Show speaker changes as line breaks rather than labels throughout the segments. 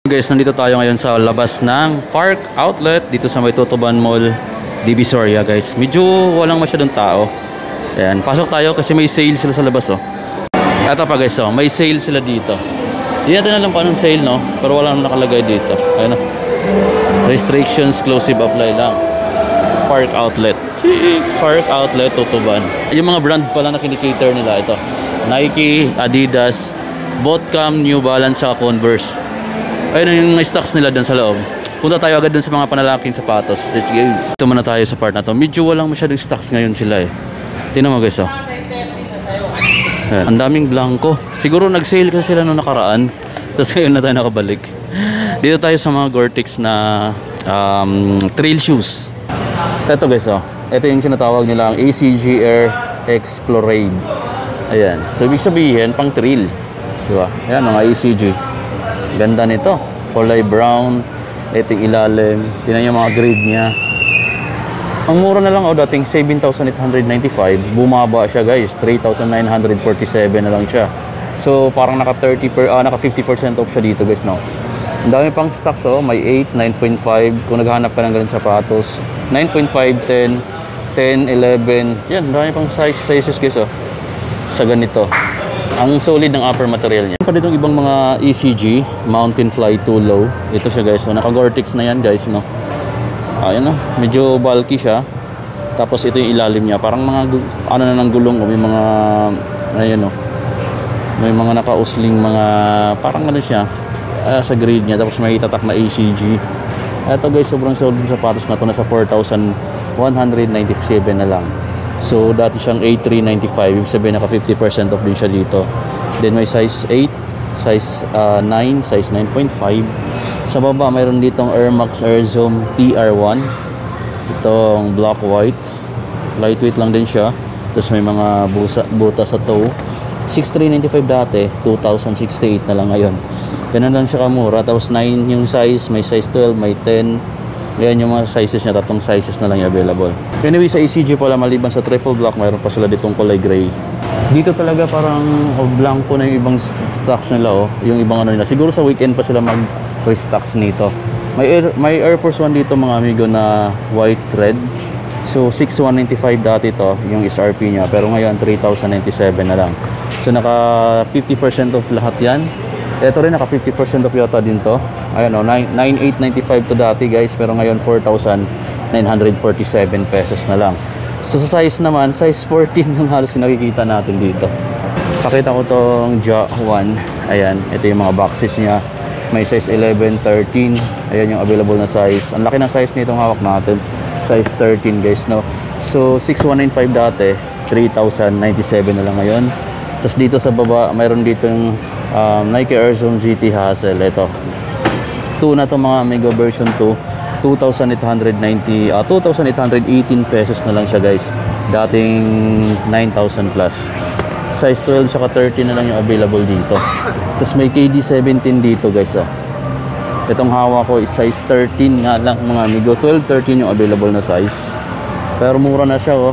Guys, nandito tayo ngayon sa labas ng Park Outlet dito sa may Tutuban Mall, Divisoria guys. Medyo walang masyadong tao. Ayan, pasok tayo kasi may sale sila sa labas oh. Ito pa guys oh, may sale sila dito. Hindi natin alam paano sale no, pero wala nang nakalagay dito. Ayan oh. Restrictions, exclusive apply lang. Park Outlet. Park Outlet Tutuban. Yung mga brand pala na kinikater nila ito. Nike, Adidas, Botcam, New Balance, sa Converse. Ayun yung may stocks nila dun sa loob. Punta tayo agad dun sa mga panalaking sapatos. Ito muna tayo sa part na to. Medyo walang masyadong stocks ngayon sila eh. Tingnan mo guys oh. Ayan. Ang daming blanco. Siguro nag-sale kasi sila noong nakaraan. Tapos ngayon na tayo nakabalik. Dito tayo sa mga Gore-Tex na trail shoes. Ito guys oh. Ito yung sinatawag nila ang ACG Air Explorade. Ayan. So ibig sabihin pang trail. Diba? Ayan mga ACG. Ganda nito, kulay brown, iting ilalim, tingnan yung mga grade niya. Ang mura na lang dating 7,895, bumaba siya guys, 3,947 na lang siya. So parang naka 50% off siya dito guys no. Ang dami pang stocks may 8, 9.5 kung naghahanap ka ng ganun sapatos, 9.5, 10, 10, 11. Yan, dami pang sizes guys sa ganito. Ang solid ng upper material niya. Pa ditong ibang mga ECG, Mountain Fly 2 Low. Ito siya guys. So naka Gore-Tex na yan guys, no. Ayan no. Medyo bulky siya. Tapos ito yung ilalim niya. Parang mga ano na ng gulong may mga ayan no. May mga nakausling mga parang ano siya sa grade niya. Tapos may tatak na ECG. Ito guys, sobrang solid ng sapatos na to. Nasa 4,197 na lang. So dati siyang A395, ibig sabihin naka 50% off din siya dito. Then may size 8, size 9, size 9.5. Sa baba mayroon ditong Air Max Air Zoom TR1. Itong black whites. Lightweight lang din siya. Tapos may mga buta sa toe. 6,395 dati, 2,068 na lang ngayon. Ganun lang siya kamura. Tapos 9 yung size, may size 12, may 10. Yan yung mga sizes niya, tatlong sizes na lang yung available. Anyway, sa ECG pala, maliban sa triple black, mayroon pa sila ditong kulay gray. Dito talaga parang blanco na yung ibang stocks nila yung ibang ano nila. Siguro sa weekend pa sila mag-restocks nito. May Air Force 1 dito mga amigo na white red. So 6,195 dati to yung SRP niya, pero ngayon 3,097 na lang. So naka 50% off lahat yan. Ito rin naka 50% off yata din to. Ayan 9,895 to dati guys, pero ngayon 4,947 pesos na lang. So sa size naman, size 14 yung halos nakikita natin dito. Pakita ko tong Ja 1. Ayan, ito yung mga boxes niya. May size 11, 13. Ayan yung available na size. Ang laki ng size nitong hawak natin. Size 13 guys no. So 6,195 dati, 3,097 na lang ngayon. Tapos dito sa baba, mayroon dito yung Nike Air Zoom GT Hassel. Ito 2 na to mga amigo, version 2, 2,818 pesos na lang siya guys. Dating 9,000 plus. Size 12 saka 13 na lang yung available dito. Tapos may KD17 dito guys Itong hawa ko is size 13 nga lang mga amigo. 12, 13 yung available na size. Pero mura na siya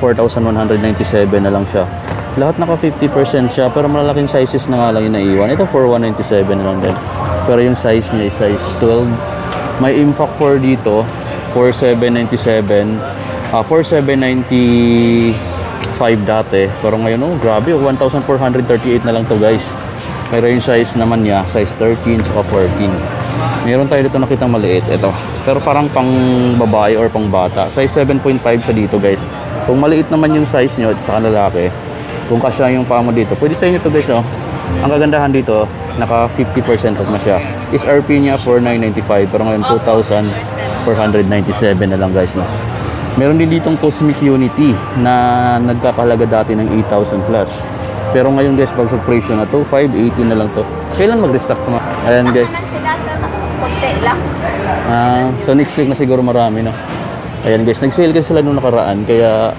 4,197 na lang siya. Lahat naka 50% siya, pero malalaking sizes na nga lang yung naiwan. Ito 4,197 na lang din. Pero yung size niya is size 12. May Impact 4 dito, 4,797. 4,795 dati. Pero ngayon, grabe, 1,438 na lang to guys. Pero yung size naman niya, size 13 tsaka 14. Meron tayo dito nakitang maliit, ito. Pero parang pang babae or pang bata. Size 7.5 siya dito guys. Kung maliit naman yung size nyo at sa lalaki, kung kasya yung paa mo dito, pwede sa inyo to guys Ang kagandahan dito, naka 50% off na siya. SRP niya 4,995, pero ngayon 2,497 na lang guys Meron din ditong Cosmic Unity na nagkakahalaga dati ng 8,000 plus. Pero ngayon guys, pag sa presyo na to, 580 na lang to. Kailan mag-restock to? Ayan guys. So next week na siguro marami Ayan guys, nag-sale kasi sila nung nakaraan, kaya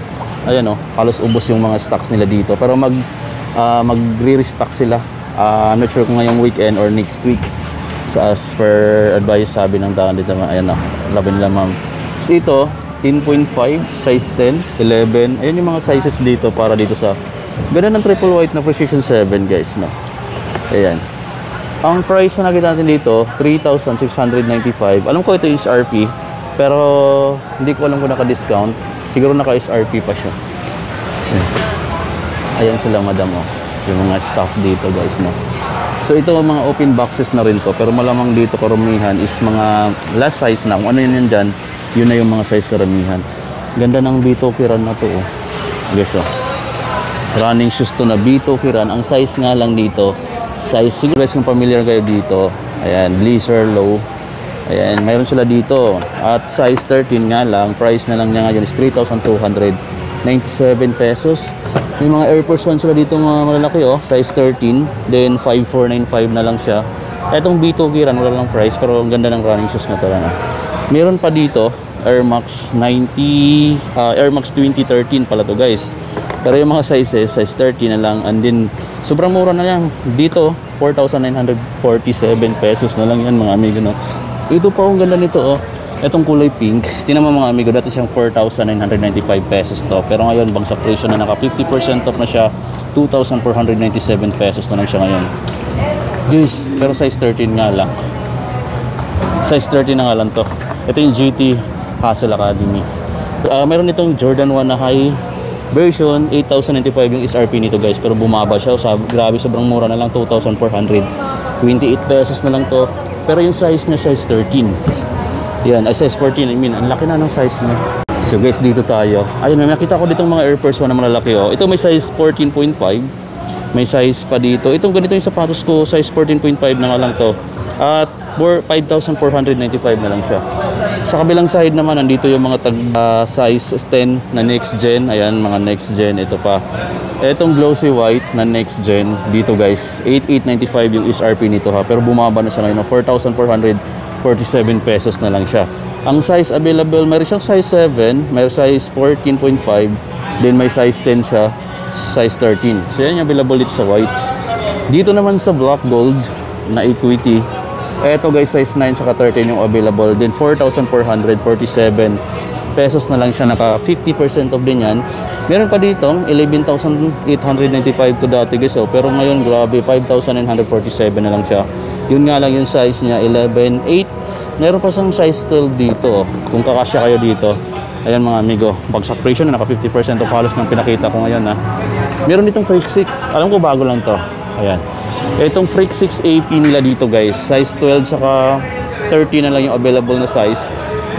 ayan halos ubos yung mga stocks nila dito. Pero magre-restock sila. I'm not sure kung ngayong weekend or next week. So, as per advice sabi ng tao dito, ayan labi nila ma'am. So ito, 10.5, size 10, 11. Ayan yung mga sizes dito para dito sa ganda ng triple white na Precision 7 guys Ayan. Ang price na nakita natin dito, 3,695. Alam ko ito is RP, pero hindi ko alam kung naka-discount. Siguro naka-SRP pa siya. Ayan sila madam oh. Yung mga staff dito guys no. So ito mga open boxes na rin to, pero malamang dito karamihan is mga last size na. Kung ano yun dyan, yun na yung mga size karamihan. Ganda ng Bitoke Run na to oh. Guys oh. Running shoes to na Bitoke Run. Ang size nga lang dito, size, siguro guys kung familiar kayo dito, ayan, Blazer Low, ayan, mayroon sila dito at size 13 nga lang, price na lang niya ngayon is 3,297 pesos. May mga Air Force 1 sila dito mga malalaki oh, size 13, then 5,495 na lang siya. Etong Bitoke Run, wala lang price, pero ang ganda ng running shoes na to na. Meron pa dito Air Max 90, Air Max 2013 pala to guys. Pero yung mga sizes, size 30 na lang. And then, sobrang mura na yan. Dito, 4,947 pesos na lang yan mga amigo. No? Ito pa, ang ganda nito. Oh. Itong kulay pink. Tingnan mo mga amigo, dati siyang 4,995 pesos to. Pero ngayon, bangsak presyo na naka 50% off na siya. 2,497 pesos na lang siya ngayon. Guys, pero size 13 nga lang. Size 13 na nga lang to. Ito yung GT Hassel Academy. Meron itong Jordan 1 na high version, 8,095 yung SRP nito guys, pero bumaba siya. Grabe, sobrang mura na lang, 2,428 pesos na lang to. Pero yung size niya, size 13. Yan, size 14, I mean, ang laki na ng size niya. So guys, dito tayo. Ayun, may nakita ko ditong mga Air Force 1 na malalaki oh. Ito may size 14.5. May size pa dito. Itong ganito yung sapatos ko, size 14.5 na nga lang to. At 5,495 na lang siya. Sa kabilang side naman, nandito yung mga size 10 na next gen. Ayan, mga next gen. Ito pa. Itong glossy white na next gen. Dito guys, 8,895 yung SRP nito ha. Pero bumaba na siya ngayon. 4,447 pesos na lang siya. Ang size available, mayroon siyang size 7, may size 14.5, then may size 10 siya, size 13. So yan yung available dito sa white. Dito naman sa black gold na equity, eto guys, size 9 saka 13 yung available. Then 4,447 pesos na lang siya, naka 50% off din yan. Meron pa dito 11,895 to dati guys oh. Pero ngayon grabe, 5,947 na lang siya. Yun nga lang yung size niya, 11.8. Meron pa siyang size 12 dito oh. Kung kakasya kayo dito. Ayan mga amigo, bagsak presyo na, naka 50% off halos ng pinakita ko ngayon ha. Meron ditong Freak 6, alam ko bago lang to. Ayan, itong Freak 6 AP nila dito guys, size 12 saka 30 na lang yung available na size.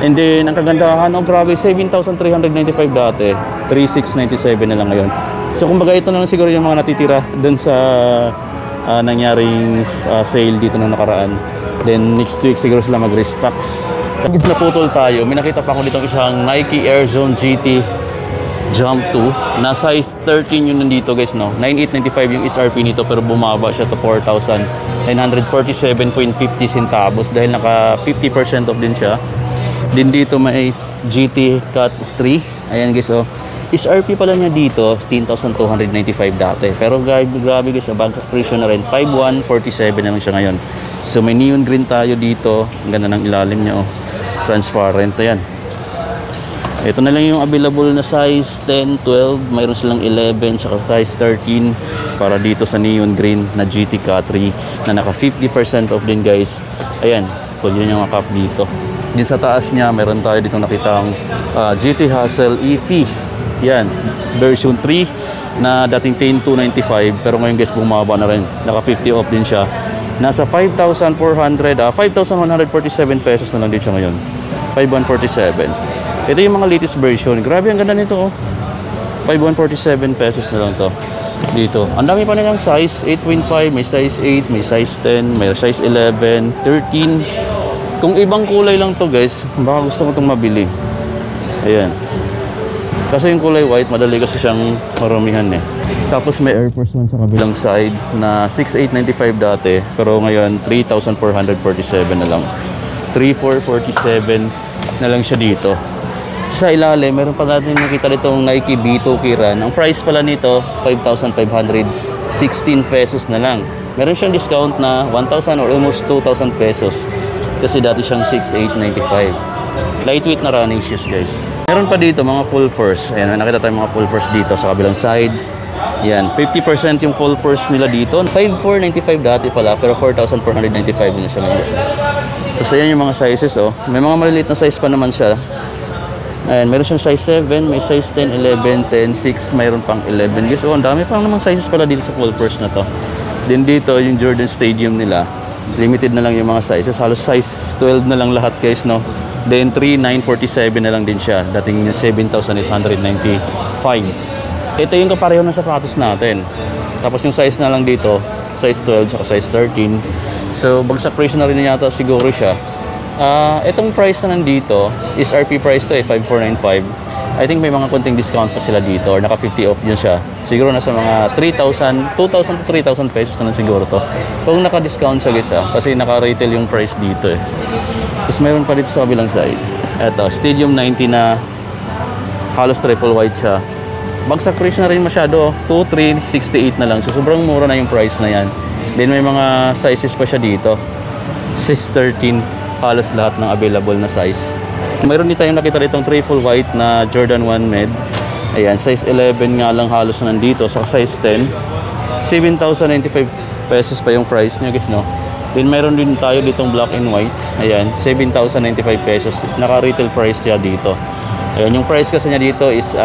And then ang kagandahan, oh grabe, 7,395 dati, 3,697 na lang ngayon. So kumbaga ito na lang siguro yung mga natitira dun sa nangyaring sale dito na nakaraan. Then next week siguro sila mag-restocks. Sa naputol tayo, may nakita pa ako ditong isang Nike Air Zone GT Jump 2 na size 13 yun nandito guys no. 9,895 yung SRP nito, pero bumaba siya to 4,947.50 centavos dahil naka 50% off din siya. Din dito may GT Cut 3. Ayan guys oh. SRP pala niya dito 10,295 dati. Pero grabe guys, bagsak presyo na rin. 5,147 naman siya ngayon. So may neon green tayo dito. Ang ganda ng ilalim niya oh. Transparent to yan. Ito na lang yung available na size 10, 12. Mayroon silang 11 saka size 13 para dito sa neon green na GT Cut 3 na naka 50% off din guys. Ayan, pwede nyo yung cuff dito. Din sa taas niya, mayroon tayo dito nakitang GT Hassel EV. Yan, version 3 na dating 10,295 pero ngayon guys bumaba na rin. Naka 50 off din siya. Nasa 5,147 pesos na lang din siya ngayon. 5,147. Ito yung mga latest version. Grabe, ang ganda nito oh. 5,147 pesos na lang to. Dito. Ang dami pa nilang size. 8.5, may size 8, may size 10, may size 11, 13. Kung ibang kulay lang to guys, baka gusto mo itong mabili. Ayan. Kasi yung kulay white, madali kasi siyang maramihan eh. Tapos may Air Force 1 sa kabilang side na 6,895 dati. Pero ngayon, 3,447 na lang. 3,447 na lang siya dito. Sa ilalim, meron pa natin nakita ditong Nike Bitoke Run. Ang price pala nito, 5,516 pesos na lang. Meron siyang discount na 1,000 or almost 2,000 pesos. Kasi dati siyang 6,895. Lightweight na running shoes guys. Meron pa dito mga full force. Ayan, nakita tayong mga full force dito sa kabilang side. Yan, 50% yung full force nila dito. 5,495 dati pala, pero 4,495 na siya ngayon. Tapos ayan yung mga sizes, oh. May mga maliliit na size pa naman siya. Ayan, meron siyang size 7, may size 10, 11, 10, 6, mayroon pang 11. Guys, oh, ang dami pang namang sizes pala dito sa full force na to. Then dito, yung Jordan Stadium nila, limited na lang yung mga sizes. Halos size 12 na lang lahat, guys, no? Then 3,947 na lang din siya. Dating 7,895. Ito yung kapareho ng sapatos natin. Tapos yung size na lang dito, size 12 saka size 13. So bagsak price na rin yata siguro siya. Itong price na nandito is RP price to, 5,495. I think may mga konting discount pa sila dito, or naka 50 off yun siya. Siguro nasa mga 2,000 to 3,000 pesos na lang siguro to. Kung naka-discount siya, guys, kasi naka-retail yung price dito eh. Tapos mayroon pa dito sa kabilang side. Ito, Stadium 90 na halos triple white siya. Bagsak price na rin masyado, 2,368 na lang. So sobrang mura na yung price na yan. Then may mga sizes pa siya dito. Size 13, halos lahat ng available na size. Mayroon din tayong nakita ditong triple white na Jordan 1 Med. Ayan, size 11 nga lang halos nandito. Sa size 10, 7,095 pesos pa yung price niya, guys, no? Then mayroon din tayo ditong black and white. Ayan, 7,095 pesos. Naka-retail price siya dito. Ayan, yung price kasi niya dito is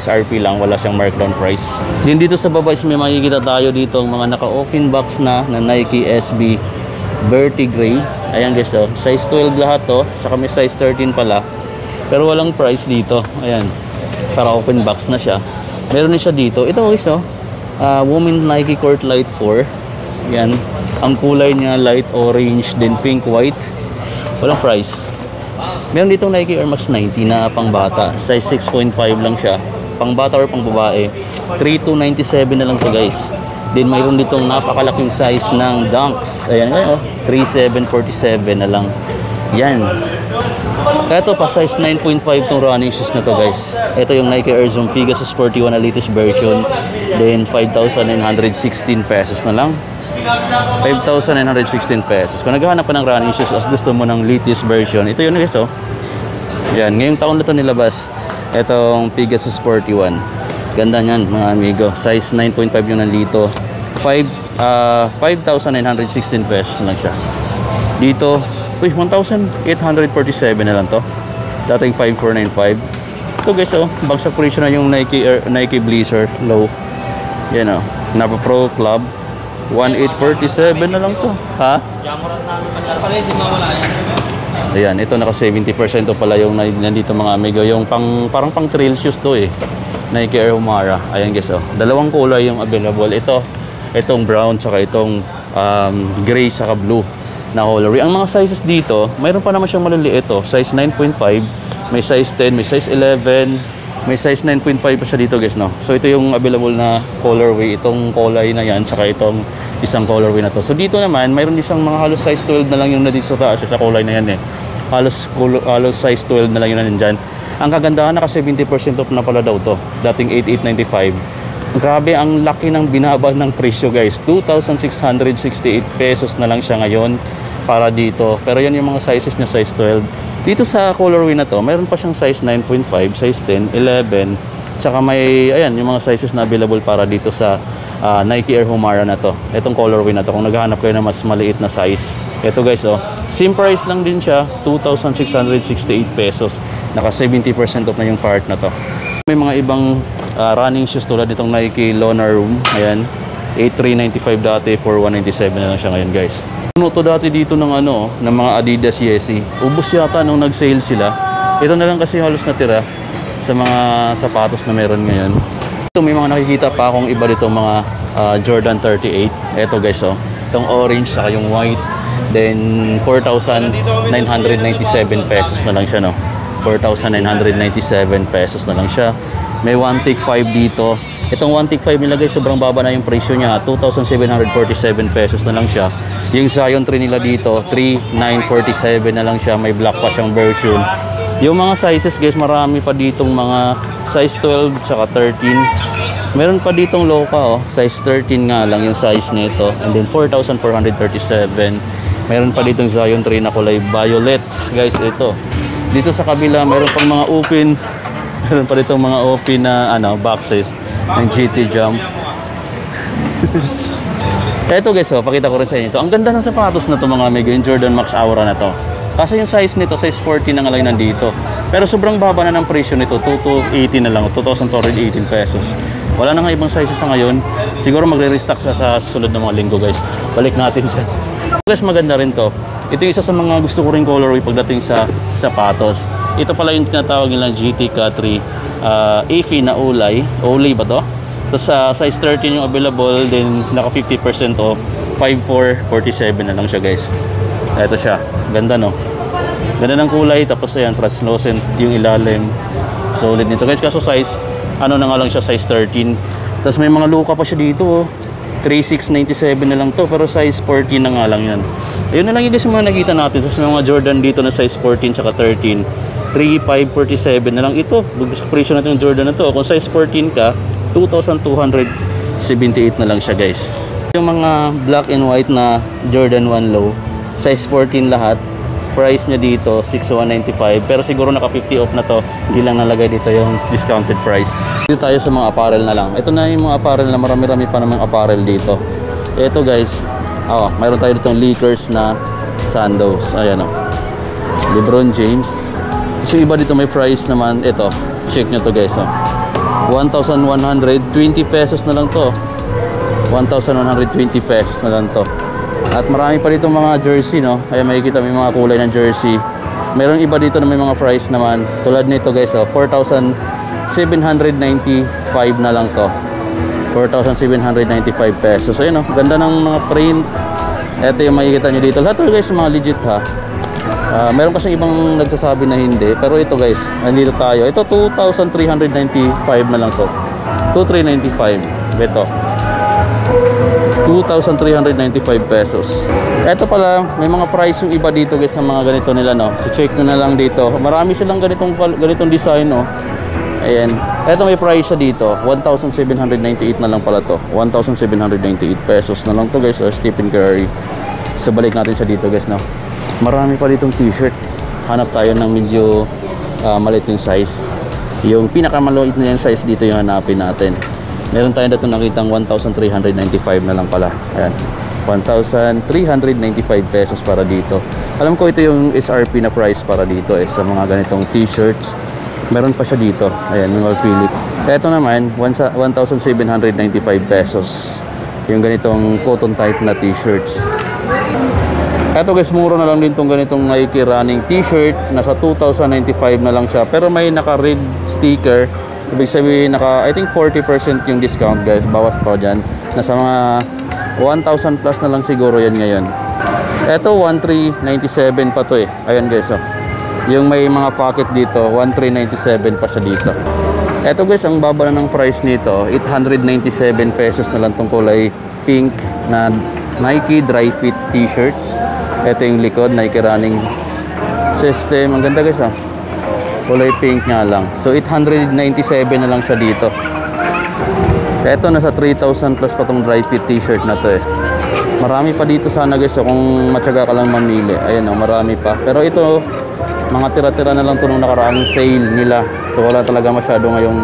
RP lang, wala siyang markdown price. Din dito sa baba is may makikita tayo dito ang mga naka-open box na Nike SB Vertigray. Ayan, guys, to. Size 12 lahat to, saka may size 13 pala. Pero walang price dito. Ayan, para open box na siya. Meron din siya dito. Ito, guys, to. Women Nike Court Light 4. Ayan, ang kulay niya light orange, then pink white. Walang price. Meron ditong Nike Air Max 90 na pang bata. Size 6.5 lang siya. Pang bata or pang babae. 3,297 na lang to, guys. Then mayroon ditong napakalaking size ng Dunks. Ayan ngayon, 3,747 na lang. Yan. Ito pa, size 9.5 tong running shoes na to, guys. Ito yung Nike Air Zoom Pegasus 41 na latest version. Then 5,916 pesos na lang. 5,916 pesos. Kung naghahanap ka ng running shoes as gusto mo ng latest version, ito yun, guys, oh. Yan, ngayong taon na ito nilabas. Itong Pegasus 41. Ganda niyan, mga amigo. Size 9.5 yung nandito. 5,916 pesos lang siya. Dito, 1,847 na lang to. Dating 5,495. Ito, guys, oh, bagsak presyo na yung Nike Blazer Low. Yan, oh. Napa Pro Club. 1,847 na lang to. Ha?
Jamurat namin pala hindi mawala yan.
Ayan, ito naka 70% pala yung nandito, mga amigo. Yung parang pang trail shoes to eh. Nike Air Humara. Ayan, guys, oh. Dalawang kulay yung available. Itong brown saka itong gray saka blue na colorway. Ang mga sizes dito, mayroon pa naman siyang maliliit, oh. Size 9.5, may size 10, may size 11, may size 9.5 pa siya dito, guys, no? So ito yung available na colorway, itong kulay na yan, tsaka itong isang colorway na to. So dito naman, mayroon din siyang mga halos size 12 na lang yung nandito sa taas, sa kulay na yan eh. Halos size 12 na lang yung nandyan. Ang kagandahan, naka 70% off na pala daw to. Dating 8,895. Grabe, ang laki ng binaba ng presyo, guys. 2,668 pesos na lang siya ngayon para dito. Pero yan yung mga sizes niya, size 12. Dito sa colorway na to, mayroon pa siyang size 9.5, size 10, 11. Saka may, ayan, yung mga sizes na available para dito sa Nike Air Humara na to. Itong colorway na to, kung naghahanap kayo ng mas maliit na size. Ito, guys, oh. Same price lang din siya, 2,668 pesos. Naka 70% off na yung part na to. May mga ibang running shoes tulad itong Nike Lona Room. Ayan, 8,395 dati, 4,197 na lang siya ngayon, guys. Ano to dati dito ng ng mga Adidas Yeezy. Ubos yata nung nag-sale sila. Ito na lang kasi halos natira sa mga sapatos na meron ngayon. Ito, may mga nakikita pa akong iba dito, mga Jordan 38. Ito, guys, oh. Itong orange saka yung white. Then 4,997 pesos na lang siya, no. 4,997 pesos na lang siya. May 1 take 5 dito. Itong 1 take 5 nila, guys, sobrang baba na yung presyo niya. 2,747 pesos na lang siya. Yung Zion 3 nila dito, 3,947 na lang siya. May black pa siyang version. Yung mga sizes, guys, marami pa ditong mga size 12 saka 13. Meron pa ditong Loca, oh. Size 13 nga lang yung size nito. And then 4,437. Meron pa ditong Zion 3 na kulay violet. Guys, ito. Dito sa kabila, meron pang mga open. Meron pa ditong mga open na boxes ng GT Jump. Ito guys, oh, pakita ko rin sa inyo ito. Ang ganda ng sapatos na to mga amigo, yung Jordan Max Aura na to. Kasi yung size nito, size 14 na nga lang nandito. Pero sobrang baba na ng presyo nito, 2,280 na lang, 2,218 pesos. Wala na nga ibang sizes sa ngayon. Siguro magre-restock sa susunod na mga linggo guys. Balik natin siya. Guys, maganda rin to. Ito yung isa sa mga gusto ko rin colorway pagdating sa sapatos. Ito pala yung tinatawag nilang GTK3 AFI na Olay. Olay ba to? Tapos size 13 yung available, then naka 50% off, 5,447 na lang siya guys. Ito siya, ganda no? Ganda ng kulay, tapos ayan, translucent yung ilalim. Solid nito guys, kaso size, ano na nga lang siya, size 13. Tapos may mga luka pa siya dito, 3,697 na lang to, pero size 14 na nga lang yan. Ayun na lang yung guys yung mga nakita natin. Tapos may mga Jordan dito na size 14 tsaka 13, 3,547 na lang ito. Sa presyo natin yung Jordan na to, kung size 14 ka, 2,278 na lang siya guys. Yung mga black and white na Jordan 1 low, size 14 lahat, price niya dito 6,195, pero siguro naka 50 off na to, hindi lang nalagay dito yung discounted price. Dito tayo sa mga apparel na lang. Ito na yung mga apparel na marami-rami pa namang apparel dito. Ito guys, mayroon tayo ditong Lakers na sandals. Ayan o, LeBron James. So iba dito may price naman. Ito, check nyo to guys, 1,120 pesos na lang to. 1,120 pesos na lang to. At marami pa dito mga jersey, no? Kaya makikita may mga kulay ng jersey. Meron iba dito na may mga price naman. Tulad nito guys, 4,795 na lang to. 4,795 pesos. Ayun, ganda ng mga print. Ito yung makikita nyo dito. Lahat guys, mga legit ha. Meron kasi ibang nagsasabi na hindi, pero ito guys, nandito tayo. Ito 2,395 na lang to. 2,395. Ito 2,395 pesos. Ito pala, may mga price yung iba dito guys sa mga ganito nila, no. So check nyo na lang dito. Marami silang ganitong design, no. Ayan. Ito may price siya dito. 1,798 na lang pala to. 1,798 pesos na lang to guys. Stephen Curry. So balik natin siya dito guys, no. Marami pa ditong t-shirt. Hanap tayo ng medyo maliit yung size. Yung pinakamaliit na yung size dito yung hanapin natin. Meron tayo dito nakitang 1,395 na lang pala. Ayan. 1,395 pesos para dito. Alam ko ito yung SRP na price para dito sa mga ganitong t-shirts. Meron pa siya dito. Ayan, may mapili. Ito naman, 1,795 pesos. Yung ganitong cotton type na t-shirts. Ito guys, mura na lang din tong ganitong Nike running t-shirt. Nasa 2,095 na lang siya. Pero may naka-red sticker. Ibig sabihin, I think 40% yung discount guys. Bawas pa dyan. Nasa mga 1,000 plus na lang siguro yan ngayon. Ito, 1,397 pa to Ayan guys, yung may mga pocket dito, 1,397 pa siya dito. Ito guys, ang baba na ng price nito. 897 pesos na lang tong kulay pink na Nike dry fit t-shirts. Ito yung likod, Nike running system. Ang ganda guys kulay pink nga lang. So 897 na lang siya dito. Ito nasa 3,000 plus pa tong dry fit t-shirt na to Marami pa dito sana guys kung matyaga ka lang mamili. Ayan marami pa. Pero ito mga tira-tira na lang to nung nakaraang sale nila. So wala talaga masyado ngayong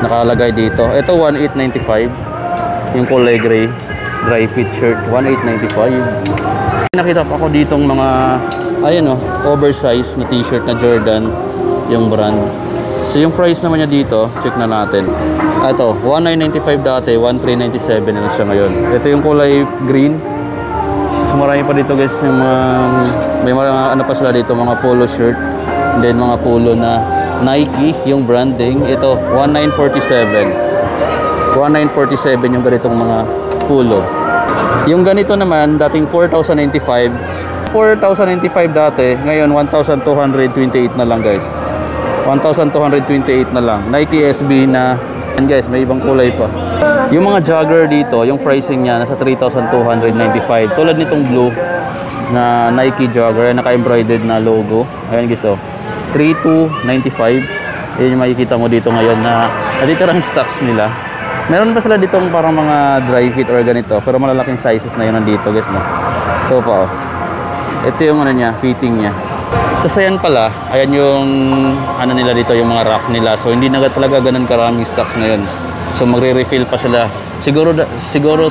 nakalagay dito. Ito 1,895 yung kulay gray dry fit shirt, 1,895. Nakita pa ako ditong mga oversized na t-shirt na Jordan yung brand. So yung price naman niya dito, check na natin. Ito, 1,995 dati, 1,397 na lang siya ngayon. Ito yung kulay green. So marami pa dito guys yung may mga pa sila dito, mga polo shirt. And then mga polo na Nike, yung branding. Ito, 1,947. 1,947 yung ganitong mga polo. Yung ganito naman, dating 4,095 dati, ngayon 1,228 na lang guys. 1,228 na lang. Nike SB na, and guys, may ibang kulay pa. Yung mga jogger dito, yung pricing niya nasa 3,295. Tulad nitong blue na Nike jogger, naka-embroidered na logo. Ayan guys, 3,295. Yun yung makikita mo dito ngayon na natitirang stocks nila. Meron pa sila ditong parang mga dry fit or ganito, pero malalaking sizes na yun nandito guys, no. Ito pa Ito yung niya, fitting niya. Tapos ayan pala, ayan yung nila dito, yung mga rack nila. So hindi na talaga ganun karaming stocks ngayon. So magre-refill pa sila. Siguro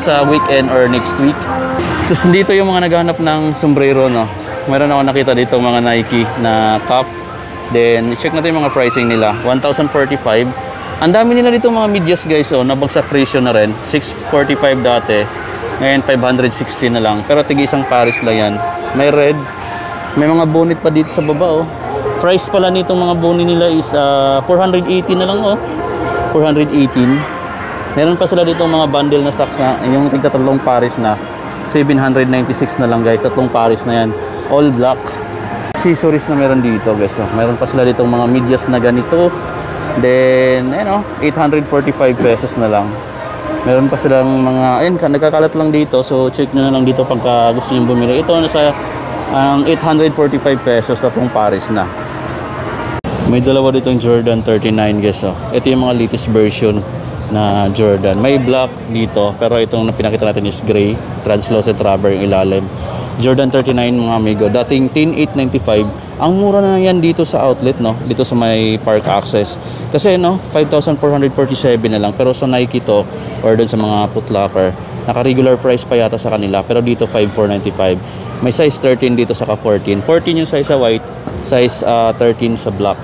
sa weekend or next week. Tapos dito yung mga naghahanap ng sombrero, no. Meron ako nakita dito mga Nike na cap. Then check natin yung mga pricing nila. 1,045. Ang dami nila dito mga medyas guys, oh, nabagsak presyo na rin. 645 dati. Ngayon 560 na lang. Pero tig isang pares lang yan. May red. May mga bonnet pa dito sa baba, oh. Price pala nitong mga bonnet nila is 480 na lang, oh. 418. Meron pa sila dito mga bundle na socks na yung tigta tatlong pares na 796 na lang guys. Tatlong pares na yan. All black. Accessories na meron dito guys. Oh. Meron pa sila dito mga medyas na ganito. Then, 845 pesos na lang. Meron pa silang mga, ayun, nagkakalat lang dito. So, check nyo na lang dito pagka gusto nyo bumili. Ito, nasa 845 pesos, tatlong pares na. May dalawa ditong Jordan 39 guys. Oh. Ito yung mga latest version na Jordan. May black dito, pero itong pinakita natin is gray. Translucent rubber yung ilalim. Jordan 39 mga amigo. Dating 10,895. Ang mura na yan dito sa outlet, no? Dito sa may Park Access. Kasi, 5,447 na lang. Pero sa Nike to, or dun sa mga Foot Locker, naka-regular price pa yata sa kanila. Pero dito, 5,495. May size 13 dito, saka 14. 14 yung size sa white, size 13 sa black.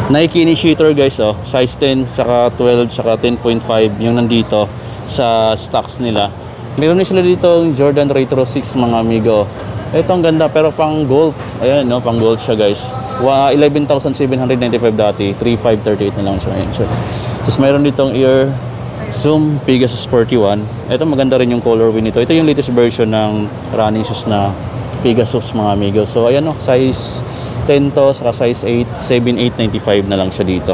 Nike Initiator guys, oh, size 10, saka 12, saka 10.5 yung nandito sa stocks nila. Meron din sila dito yung Jordan Retro 6 mga amigo. Ito ang ganda pero pang gold. Ayan, pang gold siya guys. 11,795 dati, 3,538 na lang siya ngayon. So, tapos meron ditong Air Zoom Pegasus 41. Ito maganda rin yung colorway nito. Ito yung latest version ng running shoes na Pegasus mga amigo. So ayan, size 10 to, saka size 8, 7,895 na lang siya dito.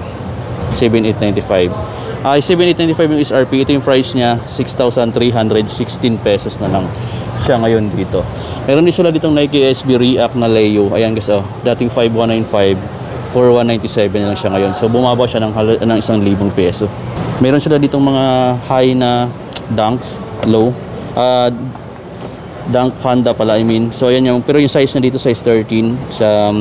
7,895. 7,895 yung SRP. Ito yung price niya, 6,316 pesos na lang siya ngayon dito. Meron din sila ditong Nike SB React na Leo. Ayan guys, dating 5,195, 4,197 na lang siya ngayon. So bumaba siya ng 1,000 peso. Meron sila ditong mga high na Dunks, low. Dunk Fanda pala, I mean. So ayan yung, pero yung size na dito size 13 sa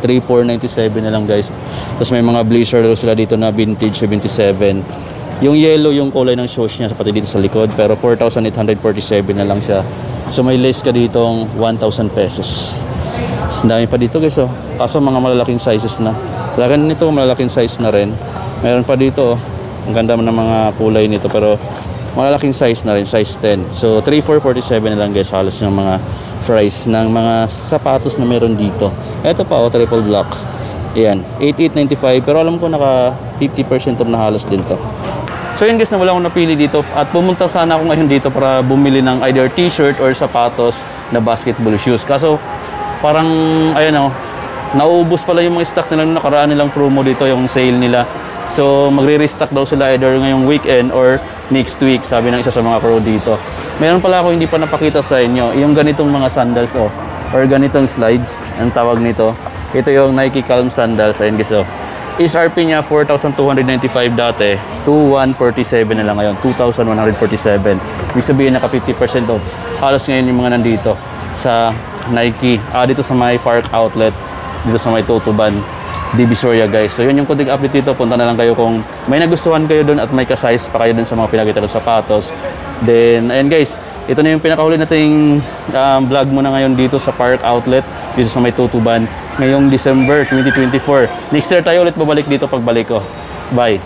3,497 na lang guys. Tapos may mga blazer sila dito na vintage 77. Yung yellow yung kulay ng shoes niya pati dito sa likod, pero 4,847 na lang siya. So may less ka ditong 1,000 pesos. Mas dami pa dito guys, oh. Kaso mga malalaking sizes na. Talaga nito malalaking size na rin. Meron pa dito, oh. Ang ganda ng mga kulay nito, pero malalaking size na rin, size 10. So 3,447 na lang guys halos yung mga price ng mga sapatos na meron dito. Ito pa, triple black. Ayan, 8,895, pero alam ko naka 50% off na halos din to. So yun guys, na wala akong napili dito at pumunta sana ako ngayon dito para bumili ng either t-shirt or sapatos na basketball shoes. Kaso parang ayan, naubos pala yung mga stocks nila nung nakaraan nilang promo dito, yung sale nila. So magre-restock daw sila either ngayong weekend or next week, sabi ng isa sa mga crew dito. Meron pala ako hindi pa napakita sa inyo, yung ganitong mga sandals, or ganitong slides, ang tawag nito. Ito yung Nike Calm sandals. Ayun guys, SRP niya 4,295 dati, 2,147 na lang ngayon, 2,147. Ibig sabihin naka 50% off. Halos ngayon yung mga nandito sa Nike, dito sa may Park Outlet, dito sa may Tutuban, Divisoria guys. So yun yung kunting update dito. Punta na lang kayo kung may nagustuhan kayo doon at may ka-size pa kayo doon sa mga pinakita ng sapatos. Then ayan guys, ito na yung pinakahuli nating vlog muna ngayon dito sa Park Outlet, dito sa may Tutuban ngayong December 2024. Next year tayo ulit babalik dito pagbalik ko. Bye.